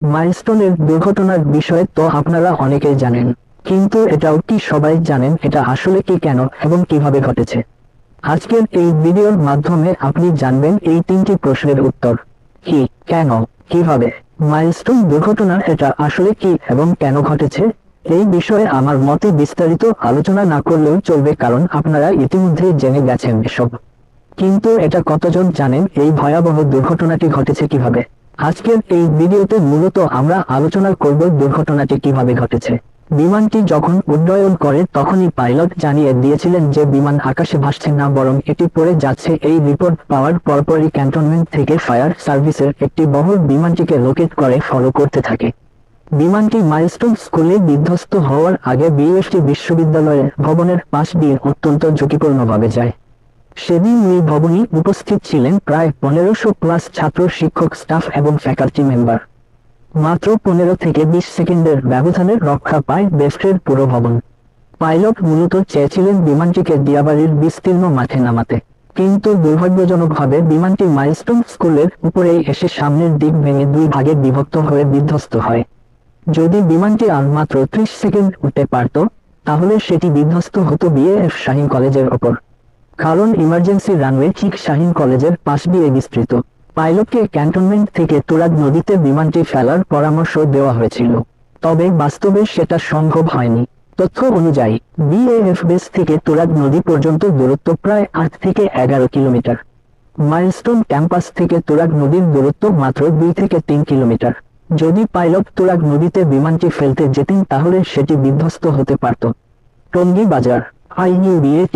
মাইলস্টোনের দুর্ঘটনার বিষয়ে তো আপনারা অনেকেই জানেন, কিন্তু এটাও কি সবাই জানেন এটা আসলে কি, কেন এবং কিভাবে ঘটেছে? আজকের এই ভিডিওর মাধ্যমে আপনি জানবেন এই তিনটি প্রশ্নের উত্তর। কি, কেন, কিভাবে। মাইলস্টোন দুর্ঘটনা এটা আসলে কি এবং কেন ঘটেছে? এই বিষয়ে আমার মতে বিস্তারিত আলোচনা না করলেও চলবে, কারণ আপনারা ইতিমধ্যেই জেনে গেছেন এসব। কিন্তু এটা কতজন জানেন এই ভয়াবহ দুর্ঘটনাটি ঘটেছে কিভাবে? আজকের এই ভিডিওতে মূলত আমরা আলোচনা করব দুর্ঘটনাটি কিভাবে ঘটেছে। বিমানটি যখন উড্ডয়ন করে তখনই পাইলট জানিয়ে দিয়েছিলেন যে বিমান আকাশে ভাসছে না, বরং এটি পড়ে যাচ্ছে। এই রিপোর্ট পাওয়ার পরপরই ক্যান্টনমেন্ট থেকে ফায়ার সার্ভিসের একটি বহর বিমানটিকে লোকেট করে ফলো করতে থাকে। বিমানটি মাইলস্টোন স্কুলে বিধ্বস্ত হওয়ার আগে বিএফটি বিশ্ববিদ্যালয়ের ভবনের পাশ দিয়ে অত্যন্ত ঝুঁকিপূর্ণভাবে যায়। সেদিন ওই ভবনে উপস্থিত ছিলেন প্রায় 1500+ ছাত্র, শিক্ষক, স্টাফ এবং ফ্যাকাল্টি মেম্বার। মাত্র 15 থেকে 20 সেকেন্ডের ব্যবধানে রক্ষা পায় বেফটের পুরো ভবন। পাইলট মূলত চেয়েছিলেন বিমানটিকে দিয়াবাড়ির বিস্তীর্ণ মাঠে নামাতে, কিন্তু দুর্ভাগ্যজনকভাবে বিমানটি মাইলস্টোন স্কুলের উপরেই এসে সামনের দিক ভেঙে দুই ভাগে বিভক্ত হয়ে বিধ্বস্ত হয়। যদি বিমানটি আর মাত্র 30 সেকেন্ড উঠতে পারত, তাহলে সেটি বিধ্বস্ত হতো বিএএফ শাহীন কলেজের ওপর। কারণ ইমার্জেন্সি রানওয়ে ঠিক শাহীন কলেজের পাশ দিয়ে বিস্তৃত। পাইলটকে ক্যান্টনমেন্ট থেকে তুরাগ নদীতে বিমানটি ফেলার পরামর্শ দেওয়া হয়েছিল, তবে বাস্তবে সেটা সম্ভব হয়নি। তথ্য অনুযায়ী বিএএফ বেস থেকে তুরাগ নদী পর্যন্ত দূরত্ব প্রায় 8 থেকে 11 কিলোমিটার। মাইলস্টোন ক্যাম্পাস থেকে তুরাগ নদীর দূরত্ব মাত্র 2 থেকে 3 কিলোমিটার। যদি পাইলট তুরাগ নদীতে বিমানটি ফেলতে যেতেন তাহলে সেটি বিধ্বস্ত হতে পারত। Tongi Bazar, IUBAT,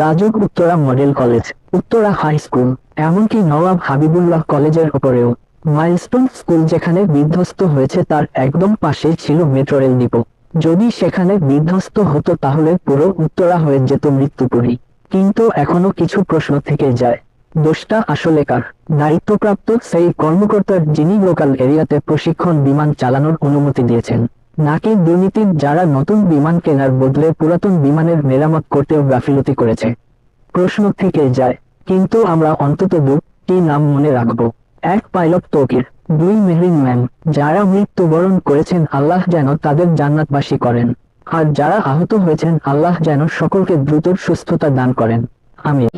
Rajuk Uttara model college, Uttara high school, এমনকি নওয়াব হাবিবুল্লাহ কলেজের ওপরেও। মাইলস্টোন স্কুল যেখানে বিধ্বস্ত হয়েছে তার একদম পাশেই ছিল মেট্রো রেল ডিপো। যদি সেখানে বিধ্বস্ত হতো তাহলে পুরো উত্তরা হয়ে যেত মৃত্যুপুরী। কিন্তু এখনো কিছু প্রশ্ন থেকে যায়। দোষটা আসলে কার? দায়িত্বপ্রাপ্ত সেই কর্মকর্তার যিনি লোকাল এরিয়াতে প্রশিক্ষণ বিমান চালানোর অনুমতি দিয়েছেন, নাকি দুর্নীতির যারা নতুন বিমান কেনার বদলে পুরাতন বিমানের মেরামত করতেও গাফিলতি করেছে? প্রশ্ন থেকে যায়, কিন্তু আমরা অন্তত দুটি নাম মনে রাখব। 1 পাইলট তৌকির, 2 মেহরিন ম্যাম, যারা মৃত্যুবরণ করেছেন আল্লাহ যেন তাদের জান্নাতবাসী করেন, আর যারা আহত হয়েছেন আল্লাহ যেন সকলকে দ্রুত সুস্থতা দান করেন। আমিন।